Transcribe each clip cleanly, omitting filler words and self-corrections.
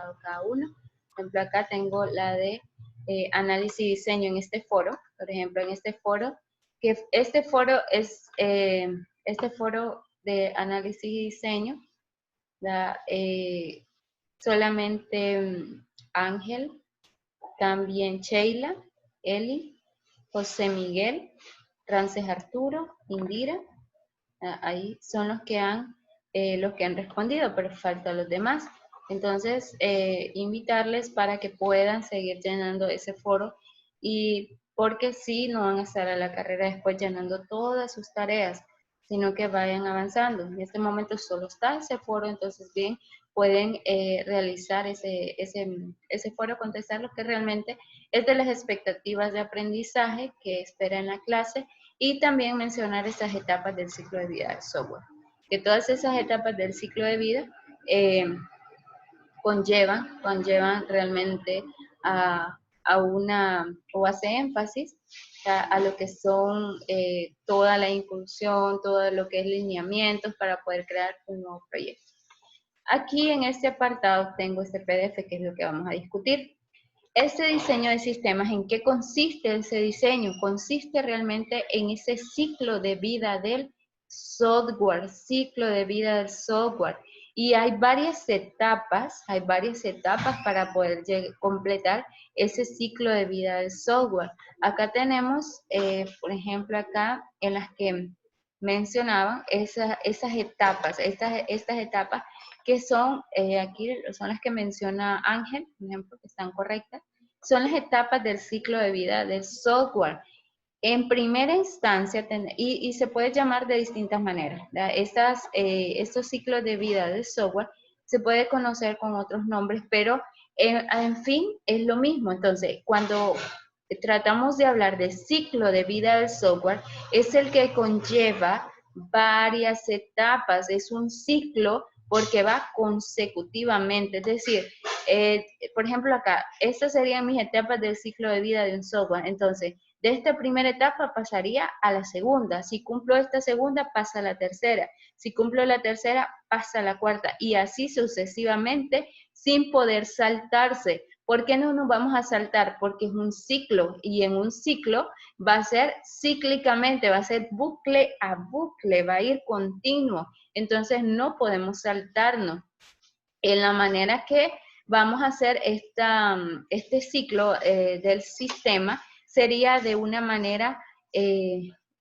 apartado cada uno. Por ejemplo, acá tengo la de análisis y diseño en este foro. Por ejemplo, en este foro, que este foro es este foro de análisis y diseño, solamente Ángel, también Sheila, Eli, José Miguel, Frances Arturo, Indira, ahí son los que han respondido, pero faltan los demás. Entonces, invitarles para que puedan seguir llenando ese foro y porque sí, no van a estar a la carrera después llenando todas sus tareas, sino que vayan avanzando. En este momento solo está ese foro, entonces bien, pueden realizar ese foro, contestar lo que realmente es de las expectativas de aprendizaje que espera en la clase y también mencionar esas etapas del ciclo de vida del software. Que todas esas etapas del ciclo de vida conllevan realmente o hace énfasis a lo que son toda la inclusión, todo lo que es lineamientos para poder crear un nuevo proyecto. Aquí en este apartado tengo este PDF que es lo que vamos a discutir. Este diseño de sistemas, ¿en qué consiste ese diseño? Consiste realmente en ese ciclo de vida del software, Y hay varias etapas para poder completar ese ciclo de vida del software. Acá tenemos, por ejemplo, acá en las que mencionaban esas etapas, estas etapas que son, aquí son las que menciona Ángel, por ejemplo, que están correctas, son las etapas del ciclo de vida del software. En primera instancia, y se puede llamar de distintas maneras, estos ciclos de vida del software se puede conocer con otros nombres, pero en fin, es lo mismo. Entonces, cuando tratamos de hablar de ciclo de vida del software, es el que conlleva varias etapas, es un ciclo porque va consecutivamente, es decir, por ejemplo acá, estas serían mis etapas del ciclo de vida de un software. Entonces, de esta primera etapa pasaría a la segunda. Si cumplo esta segunda, pasa a la tercera. Si cumplo la tercera, pasa a la cuarta. Y así sucesivamente, sin poder saltarse. ¿Por qué no nos vamos a saltar? Porque es un ciclo. Y en un ciclo va a ser cíclicamente, va a ser bucle a bucle, va a ir continuo. Entonces no podemos saltarnos. En la manera que vamos a hacer este ciclo del sistema sería de una manera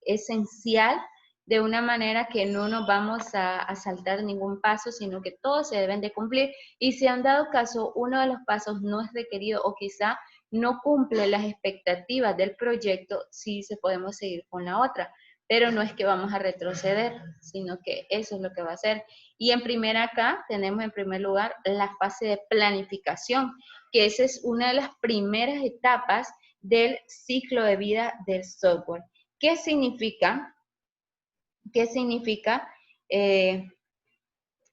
esencial, de una manera que no nos vamos a saltar ningún paso, sino que todos se deben de cumplir. Y si han dado caso, uno de los pasos no es requerido o quizá no cumple las expectativas del proyecto, sí se podemos seguir con la otra. Pero no es que vamos a retroceder, sino que eso es lo que va a hacer. Y en primera acá tenemos en primer lugar la fase de planificación, que esa es una de las primeras etapas del ciclo de vida del software. ¿Qué significa? ¿Qué significa en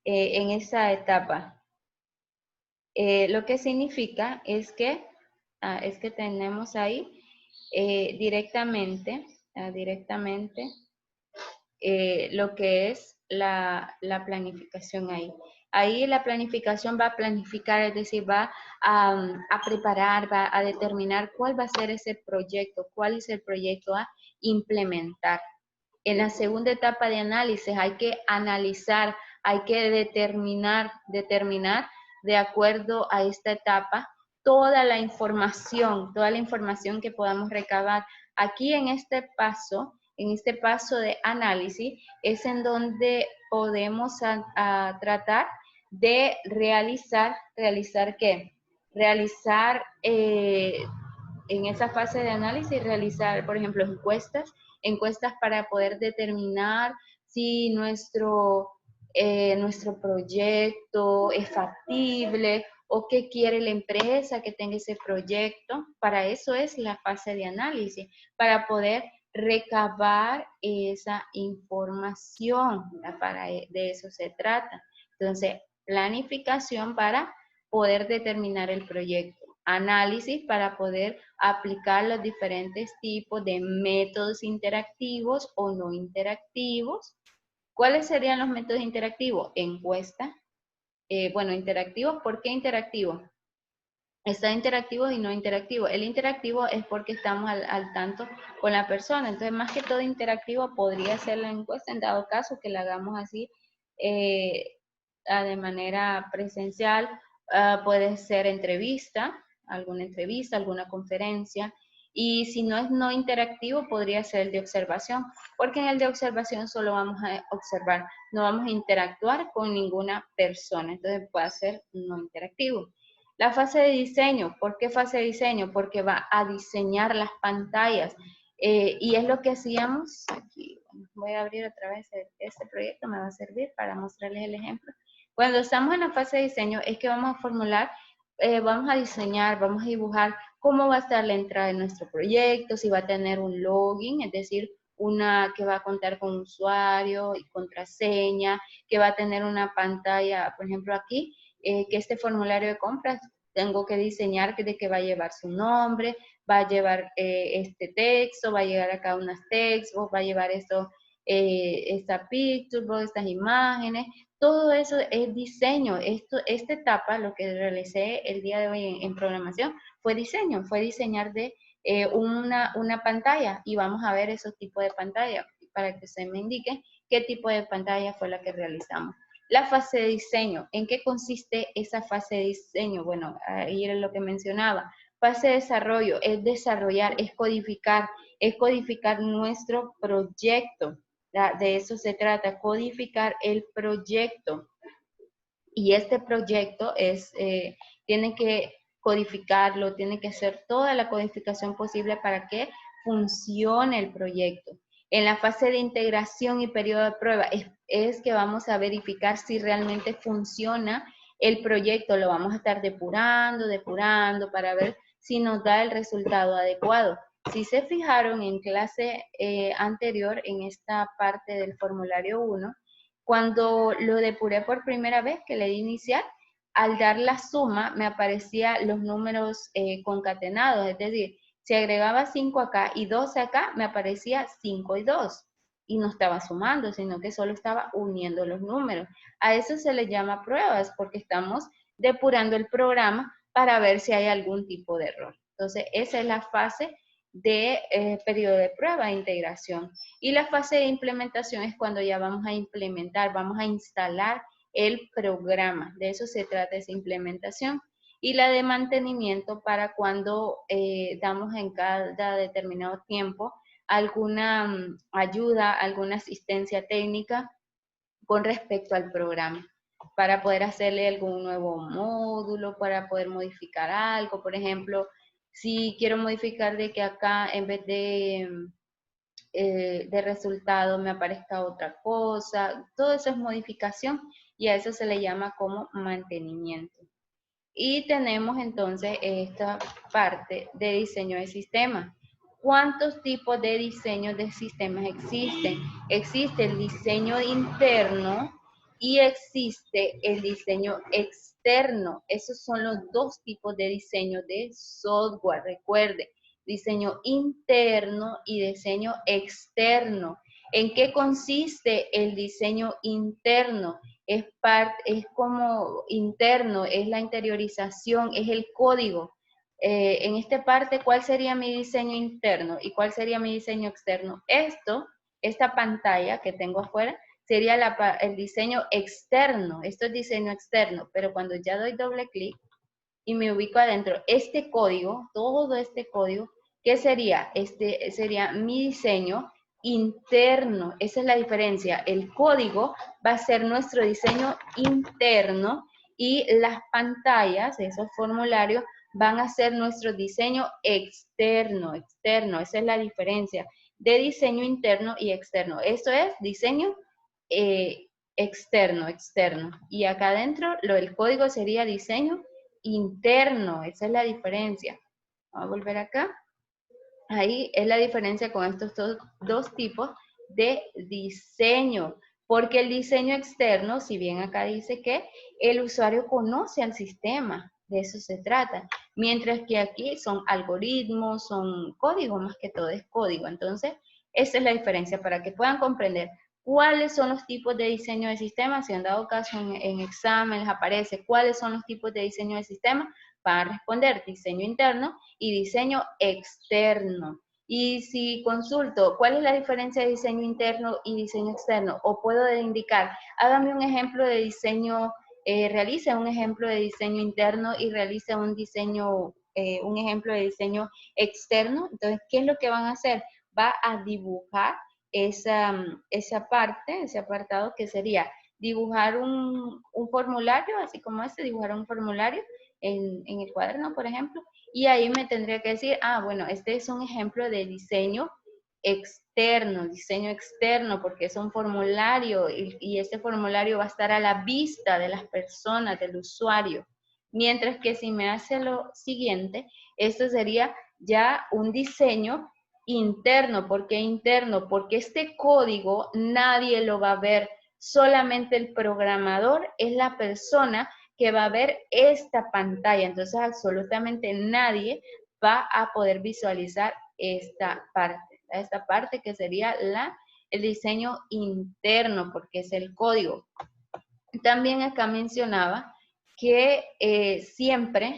esa etapa? Lo que significa es que tenemos ahí directamente lo que es la planificación ahí. Ahí la planificación va a planificar, es decir, va a preparar, va a determinar cuál va a ser ese proyecto, cuál es el proyecto a implementar. En la segunda etapa de análisis hay que analizar, hay que determinar de acuerdo a esta etapa toda la información que podamos recabar. Aquí en este paso de análisis es en donde podemos tratar de realizar ¿qué? Realizar en esa fase de análisis, realizar, por ejemplo, encuestas para poder determinar si nuestro proyecto es factible o qué quiere la empresa que tenga ese proyecto. Para eso es la fase de análisis, para poder recabar esa información, de eso se trata. Entonces, planificación para poder determinar el proyecto. Análisis para poder aplicar los diferentes tipos de métodos interactivos o no interactivos. ¿Cuáles serían los métodos interactivos? Encuesta, bueno, interactivos. ¿Por qué interactivos? Está interactivo y no interactivo. El interactivo es porque estamos al tanto con la persona. Entonces, más que todo interactivo podría ser la encuesta, en dado caso que la hagamos así eh, de manera presencial. Puede ser alguna entrevista, alguna conferencia. Y si no es no interactivo, podría ser el de observación, porque en el de observación solo vamos a observar, no vamos a interactuar con ninguna persona. Entonces, puede ser no interactivo. La fase de diseño, ¿por qué fase de diseño? Porque va a diseñar las pantallas y es lo que hacíamos aquí. Voy a abrir otra vez este proyecto, me va a servir para mostrarles el ejemplo. Cuando estamos en la fase de diseño es que vamos a formular, vamos a diseñar, vamos a dibujar cómo va a estar la entrada de nuestro proyecto, si va a tener un login, es decir, una que va a contar con usuario y contraseña, que va a tener una pantalla, por ejemplo aquí, que este formulario de compras tengo que diseñar de que va a llevar su nombre, va a llevar este texto, va a llevar acá unas textos, va a llevar esto, esta picture, estas imágenes, todo eso es diseño. Esta etapa, lo que realicé el día de hoy en programación, fue diseño, fue diseñar de una pantalla y vamos a ver esos tipos de pantalla para que se me indique qué tipo de pantalla fue la que realizamos. La fase de diseño, ¿en qué consiste esa fase de diseño? Bueno, ahí era lo que mencionaba. Fase de desarrollo es desarrollar, es codificar nuestro proyecto. De eso se trata, codificar el proyecto. Y este proyecto tiene que codificarlo, tiene que hacer toda la codificación posible para que funcione el proyecto. En la fase de integración y periodo de prueba es que vamos a verificar si realmente funciona el proyecto. Lo vamos a estar depurando para ver si nos da el resultado adecuado. Si se fijaron en clase anterior, en esta parte del formulario 1, cuando lo depuré por primera vez, que le di iniciar, al dar la suma me aparecían los números concatenados, es decir, si agregaba 5 acá y 12 acá, me aparecía 5 y 2. Y no estaba sumando, sino que solo estaba uniendo los números. A eso se le llama pruebas, porque estamos depurando el programa para ver si hay algún tipo de error. Entonces, esa es la fase de periodo de prueba e integración. Y la fase de implementación es cuando ya vamos a implementar, vamos a instalar el programa. De eso se trata esa implementación. Y la de mantenimiento para cuando damos en cada determinado tiempo alguna ayuda, alguna asistencia técnica con respecto al programa, para poder hacerle algún nuevo módulo, para poder modificar algo. Por ejemplo, si quiero modificar de que acá en vez de resultado me aparezca otra cosa, todo eso es modificación y a eso se le llama como mantenimiento. Y tenemos entonces esta parte de diseño de sistemas. ¿Cuántos tipos de diseño de sistemas existen? Existe el diseño interno y existe el diseño externo. Esos son los dos tipos de diseño de software. Recuerde, diseño interno y diseño externo. ¿En qué consiste el diseño interno? Es como interno, es la interiorización, es el código. En esta parte, ¿cuál sería mi diseño interno y cuál sería mi diseño externo? Esta pantalla que tengo afuera, sería el diseño externo. Esto es diseño externo, pero cuando ya doy doble clic y me ubico adentro, este código, todo este código, ¿qué sería? Sería mi diseño interno. Esa es la diferencia. El código va a ser nuestro diseño interno y las pantallas, esos formularios, van a ser nuestro diseño externo. Esa es la diferencia de diseño interno y externo. Esto es diseño externo. Y acá adentro, el código sería diseño interno. Esa es la diferencia. Vamos a volver acá. Ahí es la diferencia con estos dos tipos de diseño, porque el diseño externo, si bien acá dice que el usuario conoce al sistema, de eso se trata, mientras que aquí son algoritmos, son código, más que todo es código. Entonces, esa es la diferencia para que puedan comprender ¿Cuáles son los tipos de diseño de sistema? Si han dado caso en examen, les aparece cuáles son los tipos de diseño de sistema. Van a responder diseño interno y diseño externo. Y si consulto cuál es la diferencia de diseño interno y diseño externo, o puedo indicar, hágame un ejemplo de diseño, realice un ejemplo de diseño interno y realice un ejemplo de diseño externo. Entonces, ¿qué es lo que van a hacer? Va a dibujar esa parte, ese apartado que sería dibujar un formulario, así como dibujar un formulario en el cuaderno, por ejemplo, y ahí me tendría que decir, bueno, este es un ejemplo de diseño externo, porque es un formulario y este formulario va a estar a la vista de las personas, del usuario. Mientras que si me hace lo siguiente, esto sería ya un diseño interno. ¿Por qué interno? Porque este código nadie lo va a ver, solamente el programador es la persona que va a ver esta pantalla. Entonces, absolutamente nadie va a poder visualizar esta parte que sería el diseño interno, porque es el código. También acá mencionaba que siempre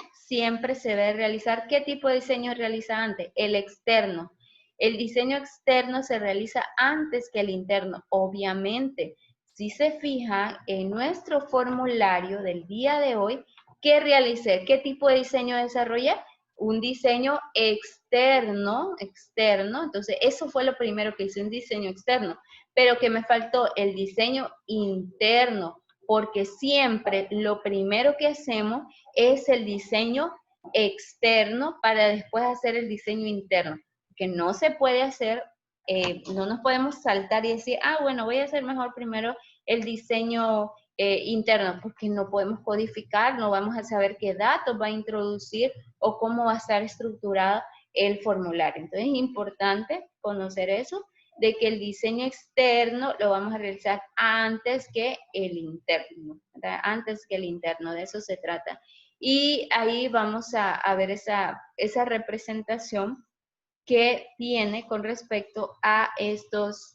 se debe realizar, ¿qué tipo de diseño realiza antes? El externo. El diseño externo se realiza antes que el interno, obviamente. Si se fija en nuestro formulario del día de hoy, ¿qué realicé? ¿Qué tipo de diseño desarrollé? Un diseño externo. Entonces, eso fue lo primero que hice, un diseño externo. Pero que me faltó el diseño interno, porque siempre lo primero que hacemos es el diseño externo para después hacer el diseño interno, que no se puede hacer, no nos podemos saltar y decir, bueno, voy a hacer mejor primero el diseño interno, porque no podemos codificar, no vamos a saber qué datos va a introducir o cómo va a estar estructurado el formulario. Entonces es importante conocer eso, de que el diseño externo lo vamos a realizar antes que el interno, ¿verdad? Antes que el interno, de eso se trata. Y ahí vamos a ver esa representación que tiene con respecto a esos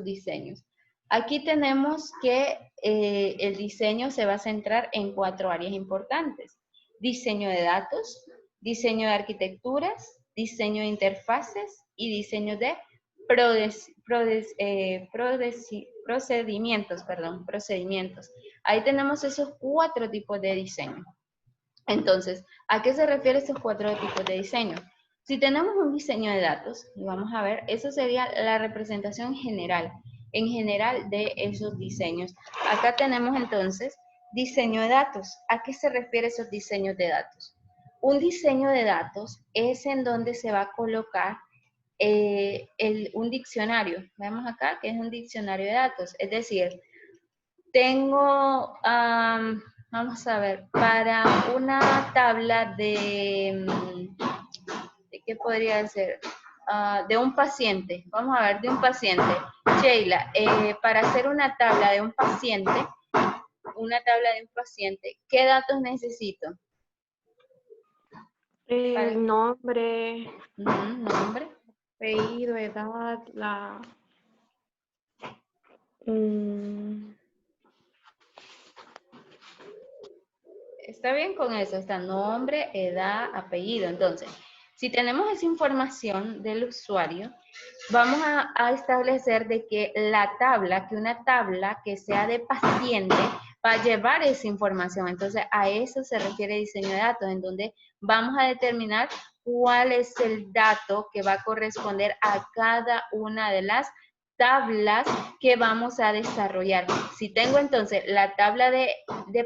diseños. Aquí tenemos que el diseño se va a centrar en 4 áreas importantes: diseño de datos, diseño de arquitecturas, diseño de interfaces y diseño de procedimientos. Ahí tenemos esos 4 tipos de diseño. Entonces, ¿a qué se refieren estos 4 tipos de diseño? Si tenemos un diseño de datos, y vamos a ver, eso sería la representación general de esos diseños. Acá tenemos entonces diseño de datos. ¿A qué se refiere esos diseños de datos? Un diseño de datos es en donde se va a colocar un diccionario. Vemos acá que es un diccionario de datos. Es decir, tengo, vamos a ver, para una tabla ¿de qué podría ser? De un paciente. Vamos a ver, de un paciente. Sheila, para hacer una tabla de un paciente, ¿qué datos necesito? El nombre, nombre, apellido, edad, Está bien con eso, está nombre, edad, apellido. Entonces, si tenemos esa información del usuario, vamos a establecer de que una tabla que sea de paciente va a llevar esa información. Entonces, a eso se refiere diseño de datos, en donde vamos a determinar cuál es el dato que va a corresponder a cada una de las tablas que vamos a desarrollar. Si tengo entonces la tabla de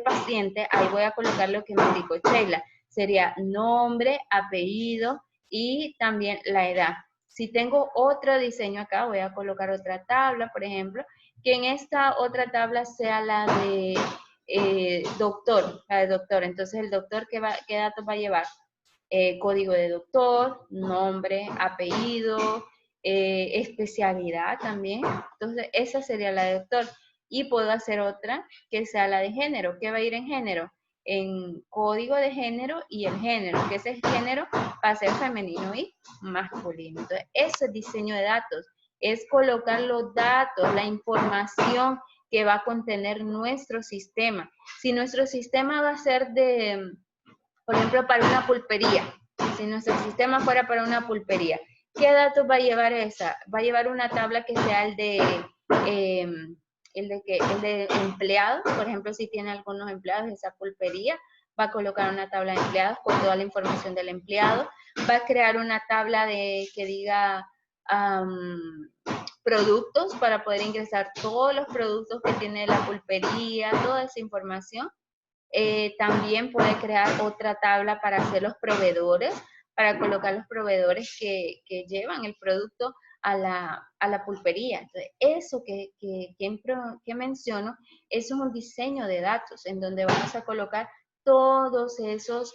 paciente, ahí voy a colocar lo que me indicó Sheila. Sería nombre, apellido y también la edad. Si tengo otro diseño acá, voy a colocar otra tabla, por ejemplo, que en esta otra tabla sea la de doctor, Entonces, el doctor, ¿qué datos va a llevar? Código de doctor, nombre, apellido, especialidad también. Entonces, esa sería la de doctor. Y puedo hacer otra que sea la de género. ¿Qué va a ir en género? En código de género y el género, que ese género va a ser femenino y masculino. Entonces, eso es diseño de datos. es colocar los datos, la información que va a contener nuestro sistema. Si nuestro sistema va a ser de, por ejemplo, para una pulpería, si nuestro sistema fuera para una pulpería, ¿qué datos va a llevar esa? Va a llevar una tabla que sea el de empleados, por ejemplo, si tiene algunos empleados de esa pulpería, va a colocar una tabla de empleados con toda la información del empleado, va a crear una tabla que diga productos para poder ingresar todos los productos que tiene la pulpería, toda esa información. También puede crear otra tabla para hacer los proveedores, para colocar los proveedores que llevan el producto a la pulpería. Entonces, eso que menciono, eso es un diseño de datos en donde vamos a colocar todos esos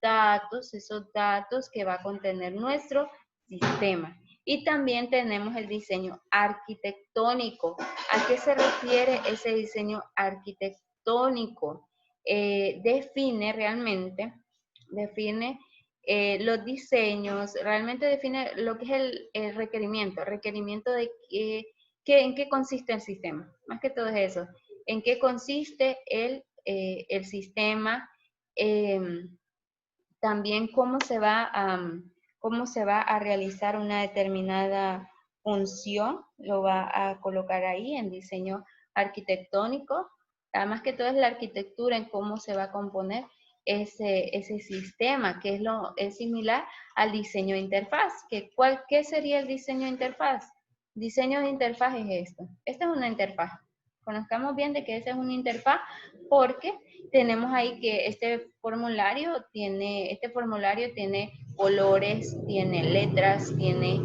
datos que va a contener nuestro sistema. Y también tenemos el diseño arquitectónico. ¿A qué se refiere ese diseño arquitectónico? Define los diseños, realmente define lo que es el requerimiento de en qué consiste el sistema. Más que todo es eso, en qué consiste el sistema, también cómo se va a realizar una determinada función, lo va a colocar ahí en diseño arquitectónico. Además que todo es la arquitectura en cómo se va a componer ese sistema, que es similar al diseño de interfaz. ¿Qué sería el diseño de interfaz? Diseño de interfaz es esto. Esta es una interfaz. Conozcamos bien de que esa es una interfaz porque tenemos ahí que este formulario tiene colores, tiene letras, tiene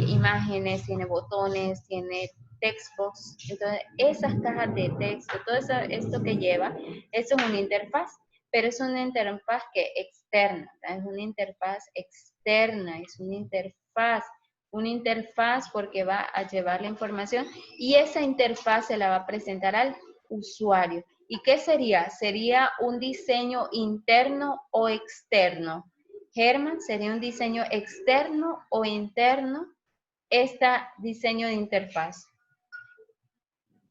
imágenes, tiene botones, tiene textbox. Entonces, esas cajas de texto, todo esto que lleva, eso es una interfaz, pero es una interfaz externa, ¿verdad? Es una interfaz externa, es una interfaz porque va a llevar la información y esa interfaz se la va a presentar al usuario. ¿Y qué sería? ¿Sería un diseño interno o externo? Germán, ¿sería un diseño externo o interno este diseño de interfaz?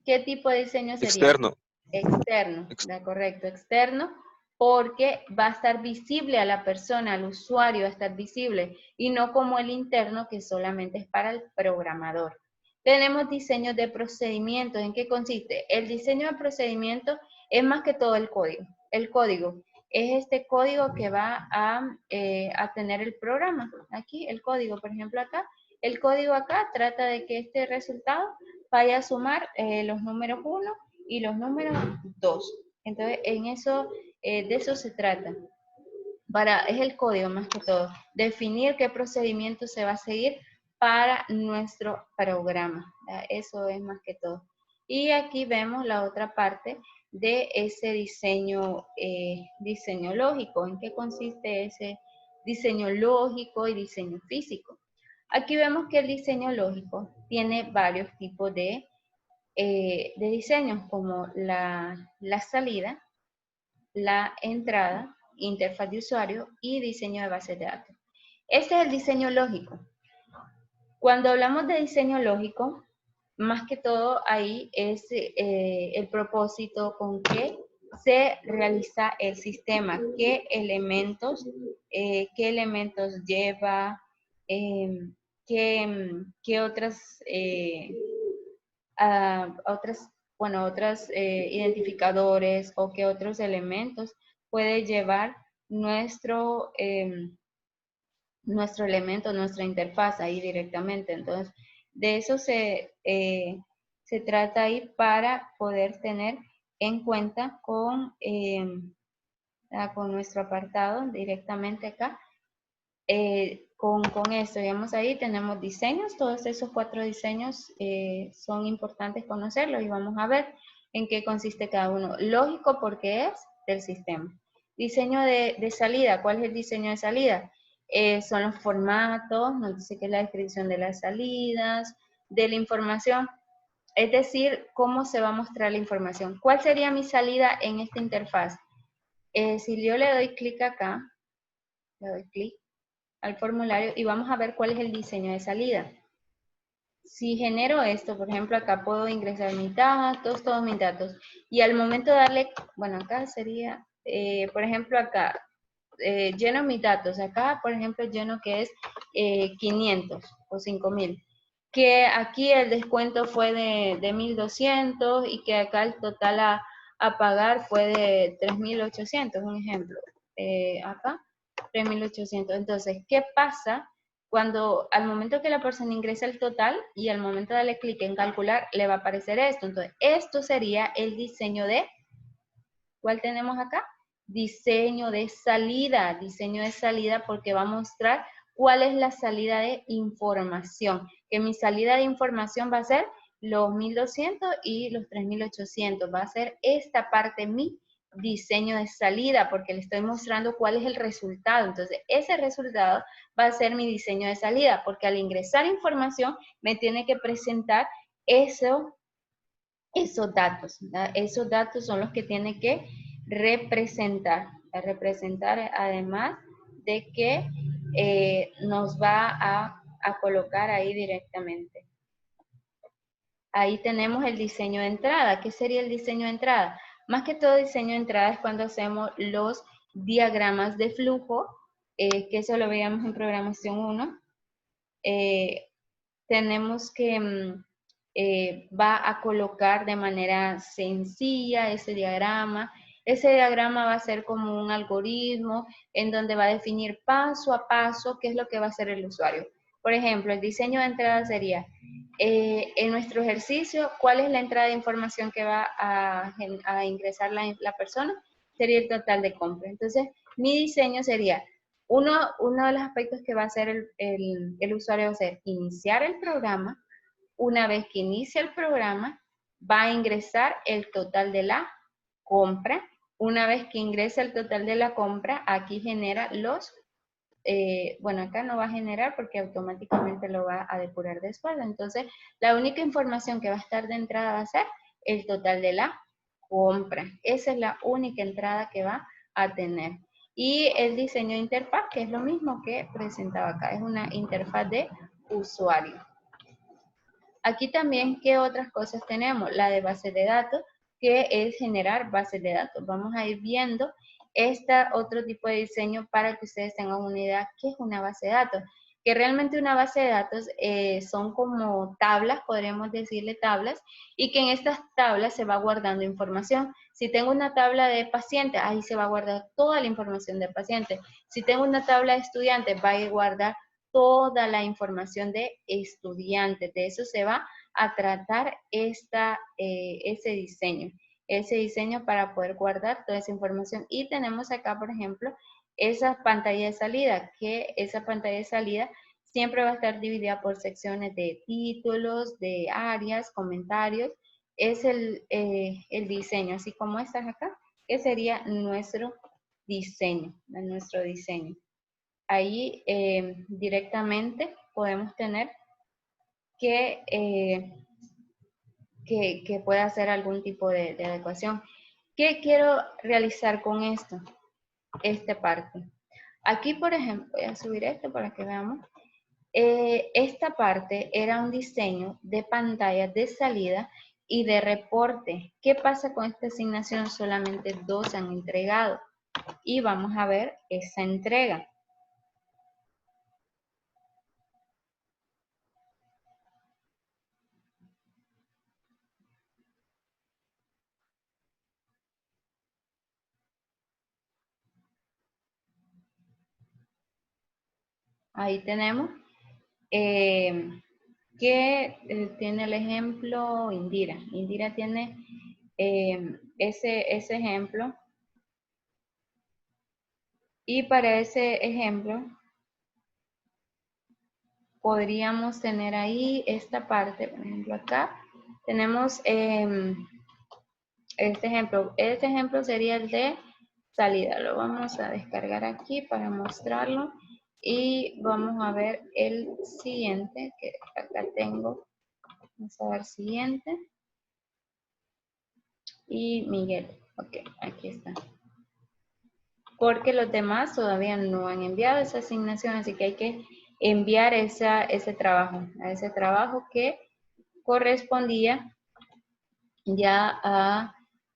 ¿Qué tipo de diseño sería? Externo. Externo, correcto, externo, porque va a estar visible a la persona, al usuario va a estar visible, y no como el interno que solamente es para el programador. Tenemos diseños de procedimientos. ¿En qué consiste? El diseño de procedimiento es más que todo el código. El código es este código que va a tener el programa. Aquí, el código, por ejemplo, acá. El código acá trata de que este resultado vaya a sumar los números 1 y los números 2. Entonces, de eso se trata. Es el código más que todo. Definir qué procedimiento se va a seguir para nuestro programa. Eso es más que todo. Y aquí vemos la otra parte de ese diseño lógico. ¿En qué consiste ese diseño lógico y diseño físico? Aquí vemos que el diseño lógico tiene varios tipos de diseños, como la salida, la entrada, interfaz de usuario y diseño de bases de datos. Este es el diseño lógico. Cuando hablamos de diseño lógico, más que todo ahí es el propósito con que se realiza el sistema, qué elementos lleva, qué otras otros identificadores o qué otros elementos puede llevar nuestro elemento, nuestra interfaz ahí directamente. Entonces, de eso se trata ahí para poder tener en cuenta con nuestro apartado directamente acá. Con esto, digamos, ahí tenemos diseños. Todos esos 4 diseños son importantes conocerlos y vamos a ver en qué consiste cada uno. Lógico porque es del sistema. Diseño de salida. ¿Cuál es el diseño de salida? Son los formatos, nos dice que es la descripción de las salidas, de la información, es decir, cómo se va a mostrar la información. ¿Cuál sería mi salida en esta interfaz? Si yo le doy clic acá, le doy clic al formulario y vamos a ver cuál es el diseño de salida. si genero esto, por ejemplo, acá puedo ingresar mis datos, todos mis datos, y al momento de darle, bueno, acá sería, por ejemplo, acá, lleno mis datos, acá, por ejemplo, lleno que es 500 o 5000, que aquí el descuento fue de 1200 y que acá el total a pagar fue de 3800, un ejemplo, acá 3800. Entonces, ¿qué pasa? Cuando al momento que la persona ingresa el total y al momento de darle clic en calcular, le va a aparecer esto. Entonces, esto sería el diseño de, ¿cuál tenemos acá? Diseño de salida porque va a mostrar cuál es la salida de información. Que mi salida de información va a ser los 1200 y los 3800. Va a ser esta parte mi diseño de salida porque le estoy mostrando cuál es el resultado. Entonces, ese resultado va a ser mi diseño de salida porque al ingresar información me tiene que presentar esos datos. ¿Verdad? Esos datos son los que tiene que representar. Representar además de que nos va a colocar ahí directamente. Ahí tenemos el diseño de entrada. ¿Qué sería el diseño de entrada? Más que todo diseño de entrada es cuando hacemos los diagramas de flujo, que eso lo veíamos en programación 1. Tenemos que va a colocar de manera sencilla ese diagrama. Ese diagrama va a ser como un algoritmo en donde va a definir paso a paso qué es lo que va a hacer el usuario. Por ejemplo, el diseño de entrada sería, en nuestro ejercicio, ¿cuál es la entrada de información que va a ingresar la persona? Sería el total de compra. Entonces, mi diseño sería, uno de los aspectos que va a hacer el usuario va a ser iniciar el programa. Una vez que inicia el programa, va a ingresar el total de la compra. Una vez que ingresa el total de la compra, aquí genera los, bueno, acá no va a generar porque automáticamente lo va a depurar después. Entonces, la única información que va a estar de entrada va a ser el total de la compra. Esa es la única entrada que va a tener. Y el diseño de interfaz, que es lo mismo que presentaba acá, es una interfaz de usuario. Aquí también, ¿qué otras cosas tenemos? La de base de datos, que es generar bases de datos. Vamos a ir viendo otro tipo de diseño para que ustedes tengan una idea qué es una base de datos. Que realmente una base de datos son como tablas, podríamos decirle tablas, y que en estas tablas se va guardando información. Si tengo una tabla de pacientes, ahí se va a guardar toda la información del paciente. Si tengo una tabla de estudiantes, va a guardar toda la información de estudiantes. De eso se va a tratar ese diseño para poder guardar toda esa información. Y tenemos acá, por ejemplo, esa pantalla de salida, que esa pantalla de salida siempre va a estar dividida por secciones de títulos, de áreas, comentarios. Es el diseño, así como estas acá, que sería nuestro diseño. Ahí directamente podemos tener que pueda hacer algún tipo de adecuación. ¿Qué quiero realizar con esto? Esta parte. Aquí, por ejemplo, voy a subir esto para que veamos. Esta parte era un diseño de pantalla de salida y de reporte. ¿Qué pasa con esta asignación? Solamente 2 han entregado. Y vamos a ver esa entrega. Ahí tenemos que tiene el ejemplo Indira. Indira tiene ese ejemplo. Y para ese ejemplo, podríamos tener ahí esta parte, por ejemplo acá, tenemos este ejemplo. Este ejemplo sería el de salida. Lo vamos a descargar aquí para mostrarlo. Y vamos a ver el siguiente, que acá tengo. Vamos a ver siguiente. Y Miguel. Ok, aquí está. Porque los demás todavía no han enviado esa asignación, así que hay que enviar ese trabajo que correspondía ya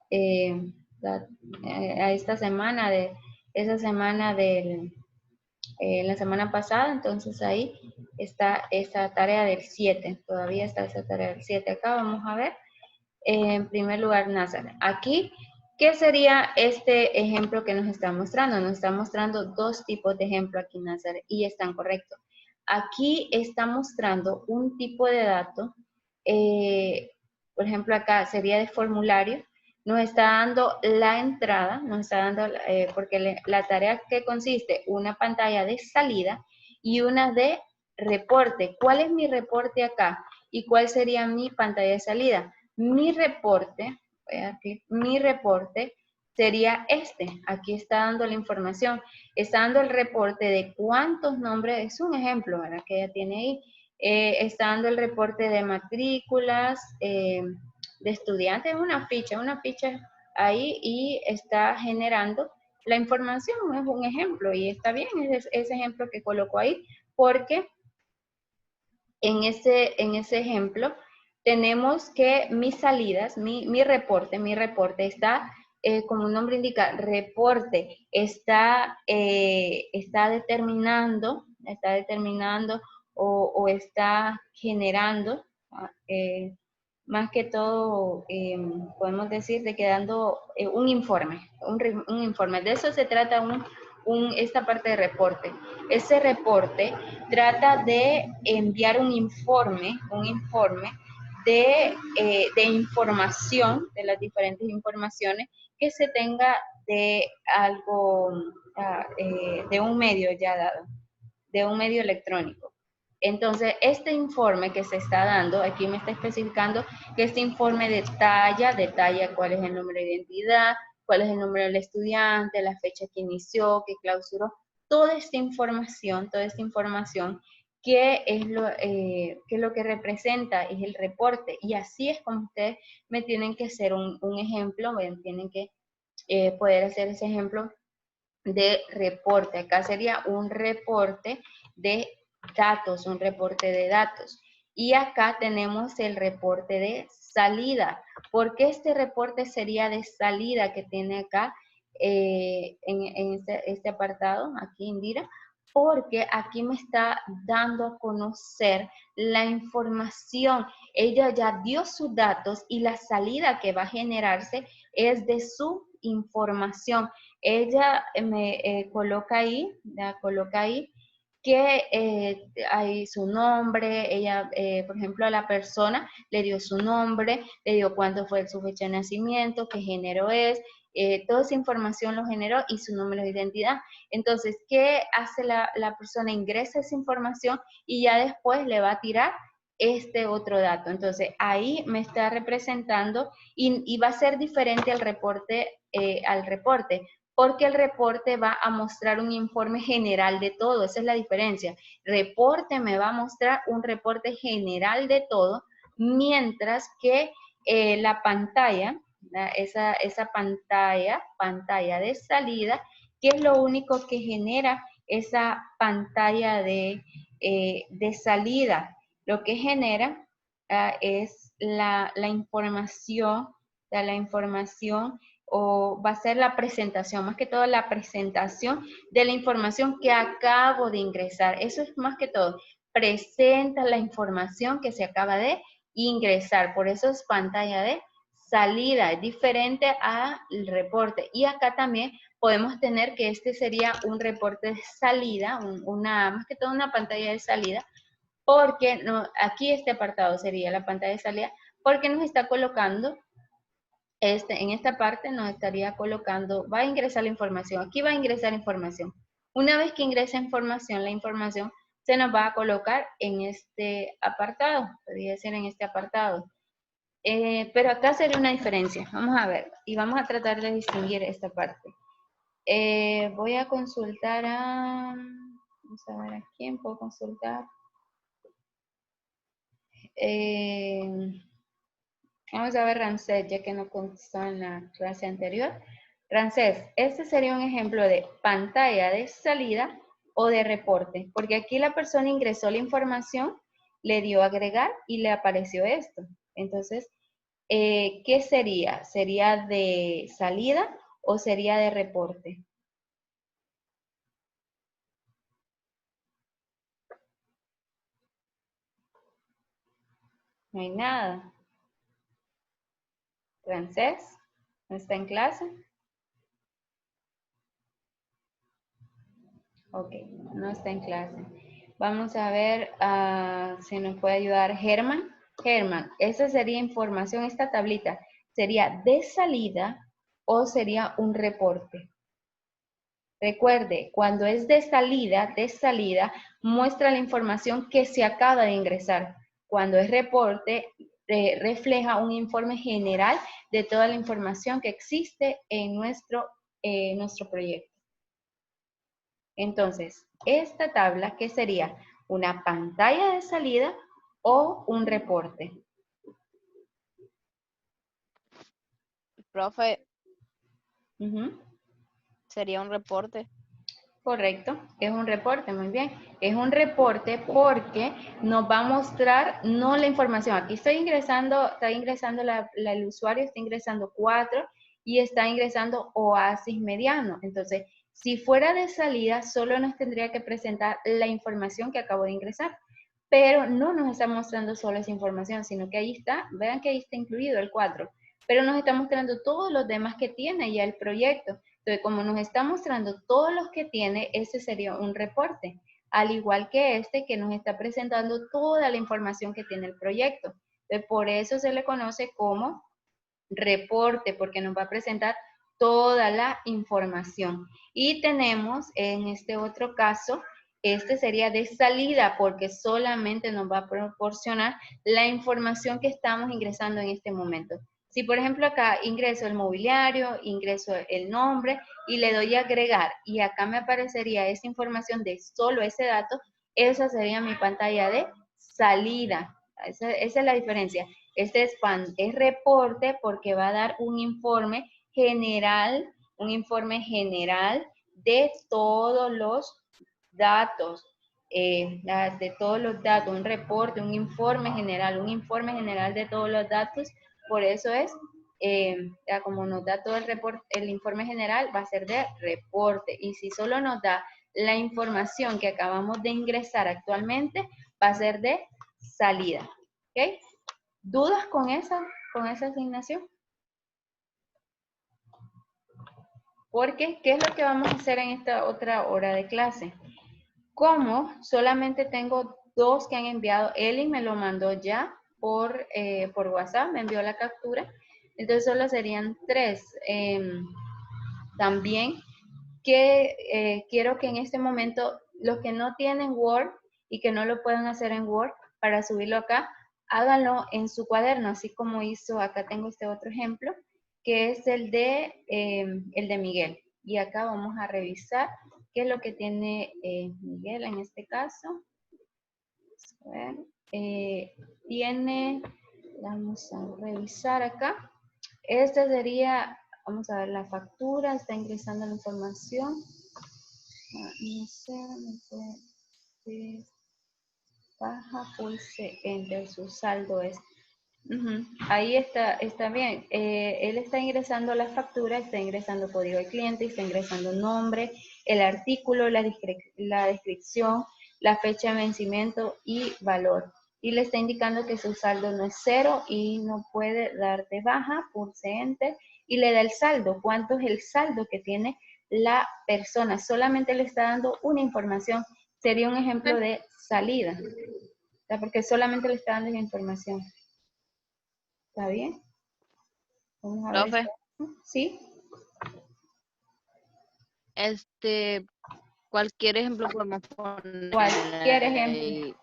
eh, a esta semana la semana pasada. Entonces ahí está esa tarea del 7, todavía está esa tarea del 7. Acá vamos a ver, en primer lugar, Nazar. Aquí, ¿qué sería este ejemplo que nos está mostrando? Nos está mostrando dos tipos de ejemplo aquí, Nazar, y están correctos. Aquí está mostrando un tipo de dato, por ejemplo, acá sería de formulario. Nos está dando la entrada, nos está dando, porque la tarea que consiste una pantalla de salida y una de reporte. ¿Cuál es mi reporte acá? ¿Y cuál sería mi pantalla de salida? Mi reporte, mi reporte sería este. Aquí está dando la información. Está dando el reporte de cuántos nombres, es un ejemplo, ¿verdad? Que ella tiene ahí. Está dando el reporte de matrículas, de estudiantes, una ficha ahí, y está generando la información. Es un ejemplo y está bien ese ejemplo que colocó ahí, porque en ese ejemplo tenemos que mis salidas, mi reporte está, como el nombre indica, reporte, está determinando o está generando, más que todo, podemos decir, de quedando un informe, un informe. De eso se trata esta parte de reporte. Ese reporte trata de enviar un informe de información, de las diferentes informaciones que se tenga de algo, de un medio ya dado, de un medio electrónico. Entonces, este informe que se está dando, aquí me está especificando que este informe detalla cuál es el número de identidad, cuál es el número del estudiante, la fecha que inició, que clausuró, toda esta información que es lo que representa, es el reporte. Y así es como ustedes me tienen que hacer un ejemplo, tienen que poder hacer ese ejemplo de reporte. Acá sería un reporte de datos, un reporte de datos. Y acá tenemos el reporte de salida. ¿Por qué este reporte sería de salida que tiene acá en este apartado, aquí Indira? Porque aquí me está dando a conocer la información. Ella ya dio sus datos y la salida que va a generarse es de su información. Ella me coloca ahí que hay su nombre. Ella, por ejemplo, a la persona le dio su nombre, le dio cuándo fue su fecha de nacimiento, qué género es, toda esa información lo generó y su número de identidad. Entonces, ¿qué hace la persona? Ingresa esa información y ya después le va a tirar este otro dato. Entonces, ahí me está representando y va a ser diferente al reporte, porque el reporte va a mostrar un informe general de todo. Esa es la diferencia. Reporte me va a mostrar un reporte general de todo, mientras que la pantalla, esa pantalla de salida, que es lo único que genera esa pantalla de salida. Lo que genera es la información, o va a ser la presentación, más que todo la presentación de la información que acabo de ingresar. Eso es más que todo, presenta la información que se acaba de ingresar. Por eso es pantalla de salida, es diferente al reporte. Y acá también podemos tener que este sería un reporte de salida, más que todo una pantalla de salida, porque no, aquí este apartado sería la pantalla de salida, porque nos está colocando, en esta parte nos estaría colocando, va a ingresar la información, aquí va a ingresar información. Una vez que ingresa información, la información se nos va a colocar en este apartado, podría ser en este apartado. Pero acá sería una diferencia, vamos a ver, y vamos a tratar de distinguir esta parte. Voy a consultar vamos a ver a quién puedo consultar. Vamos a ver Ramsés, ya que no contestó en la clase anterior. Ramsés, este sería un ejemplo de pantalla de salida o de reporte? Porque aquí la persona ingresó la información, le dio a agregar y le apareció esto. Entonces, ¿qué sería? ¿Sería de salida o sería de reporte? No hay nada. ¿Francés? ¿No está en clase? Ok, no está en clase. Vamos a ver si nos puede ayudar Germán. Germán, esa sería información, esta tablita, ¿sería de salida o sería un reporte? Recuerde, cuando es de salida, muestra la información que se acaba de ingresar. Cuando es reporte, refleja un informe general de toda la información que existe en nuestro proyecto. Entonces, esta tabla, ¿qué sería? ¿Una pantalla de salida o un reporte? Profe, Ujú. sería un reporte. Correcto, es un reporte, muy bien. Es un reporte porque nos va a mostrar no la información. Aquí está ingresando el usuario está ingresando 4 y está ingresando Oasis mediano. Entonces, si fuera de salida, solo nos tendría que presentar la información que acabo de ingresar. Pero no nos está mostrando solo esa información, sino que ahí está, vean que ahí está incluido el 4, pero nos está mostrando todos los demás que tiene ya el proyecto. Entonces, como nos está mostrando todos los que tiene, ese sería un reporte, al igual que este que nos está presentando toda la información que tiene el proyecto. Entonces, por eso se le conoce como reporte, porque nos va a presentar toda la información. Y tenemos en este otro caso, este sería de salida, porque solamente nos va a proporcionar la información que estamos ingresando en este momento. Si por ejemplo acá ingreso el mobiliario, ingreso el nombre y le doy a agregar y acá me aparecería esa información de solo ese dato, esa sería mi pantalla de salida. Esa es la diferencia. Este es reporte porque va a dar un informe general de todos los datos, un reporte, un informe general de todos los datos. Por eso es, como nos da todo el reporte, el informe general va a ser de reporte. Y si solo nos da la información que acabamos de ingresar actualmente, va a ser de salida. ¿Ok? ¿Dudas con esa asignación? Porque, ¿qué es lo que vamos a hacer en esta otra hora de clase? Como solamente tengo 2 que han enviado, Eli me lo mandó ya por WhatsApp, me envió la captura, entonces solo serían 3. También que quiero que en este momento los que no tienen Word y que no lo puedan hacer en Word para subirlo acá, háganlo en su cuaderno, así como hizo, acá tengo este otro ejemplo, que es el de Miguel. Y acá vamos a revisar qué es lo que tiene Miguel en este caso. A ver, vamos a revisar acá. Este sería, vamos a ver la factura, está ingresando la información. No sé, baja, pulse enter, su saldo es. Ahí está bien. Él está ingresando la factura, está ingresando código de cliente, está ingresando nombre, el artículo, la descripción, la fecha de vencimiento y valor. Y le está indicando que su saldo no es 0 y no puede dar de baja, pulse enter y le da el saldo. ¿Cuánto es el saldo que tiene la persona? Solamente le está dando una información. Sería un ejemplo de salida. O sea, porque solamente le está dando la información. ¿Está bien? Vamos a ver. Profe, ¿Sí? cualquier ejemplo podemos poner Cualquier ejemplo. ahí.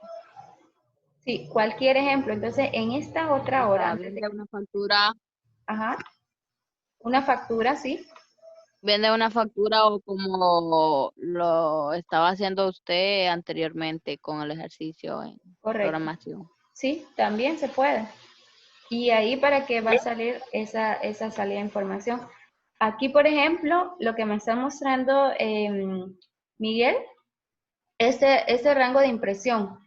Sí, cualquier ejemplo. Entonces, en esta otra O hora, sea, vende una factura, ajá, una factura, sí, vende una factura o como lo estaba haciendo usted anteriormente con el ejercicio en correcto. programación. Sí, también se puede. Y ahí para qué va a salir esa salida de información. Aquí, por ejemplo, lo que me está mostrando Miguel ese rango de impresión.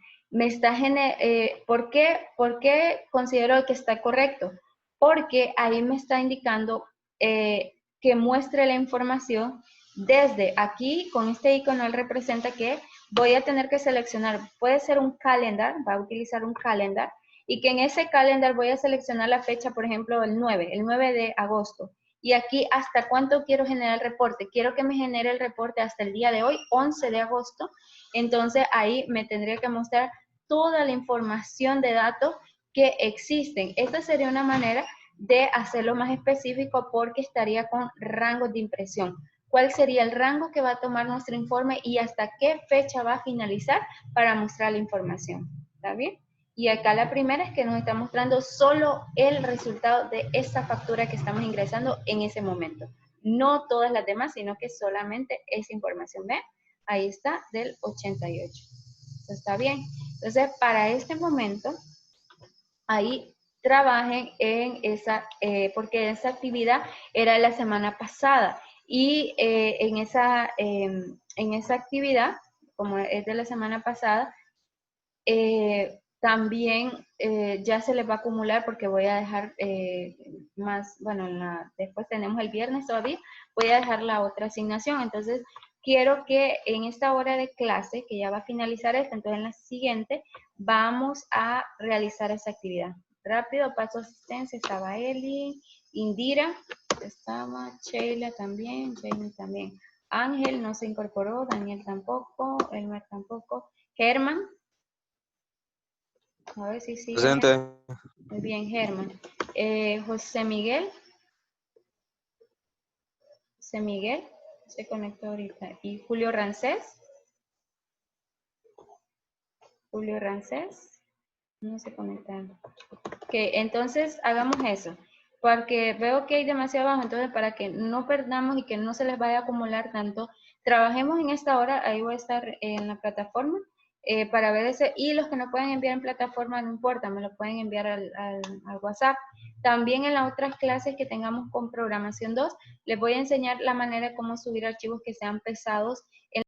¿Por qué considero que está correcto? Porque ahí me está indicando que muestre la información desde aquí, con este icono, él representa que voy a tener que seleccionar, puede ser un calendar, va a utilizar un calendar, y que en ese calendar voy a seleccionar la fecha, por ejemplo, el 9 de agosto. Y aquí, ¿hasta cuánto quiero generar el reporte? Quiero que me genere el reporte hasta el día de hoy, 11 de agosto. Entonces, ahí me tendría que mostrar toda la información de datos que existen. Esta sería una manera de hacerlo más específico porque estaría con rangos de impresión. ¿Cuál sería el rango que va a tomar nuestro informe y hasta qué fecha va a finalizar para mostrar la información? ¿Está bien? Y acá la primera es que nos está mostrando solo el resultado de esa factura que estamos ingresando en ese momento. No todas las demás, sino que solamente esa información. ¿Ven? Ahí está, del 88. Eso está bien. Entonces, para este momento, ahí trabajen en esa, porque esa actividad era la semana pasada. Y en esa actividad, como es de la semana pasada, también ya se les va a acumular porque voy a dejar más, bueno, después tenemos el viernes todavía, voy a dejar la otra asignación. Entonces, quiero que en esta hora de clase, que ya va a finalizar esta, entonces en la siguiente, vamos a realizar esa actividad. Rápido, paso a asistencia, estaba Eli, Indira, estaba Sheila también, Jamie también. Ángel no se incorporó, Daniel tampoco, Elmer tampoco, Germán. A ver si sigue. Presente. Muy bien, Germán. José Miguel. José Miguel se conectó ahorita. ¿Y Julio Rancés? Julio Rancés. No se conectan. Ok, entonces hagamos eso. Porque veo que hay demasiado abajo, entonces para que no perdamos y que no se les vaya a acumular tanto, trabajemos en esta hora, ahí voy a estar en la plataforma para ver ese, y los que no pueden enviar en plataforma, no importa, me lo pueden enviar al WhatsApp. También en las otras clases que tengamos con programación 2, les voy a enseñar la manera de cómo subir archivos que sean pesados en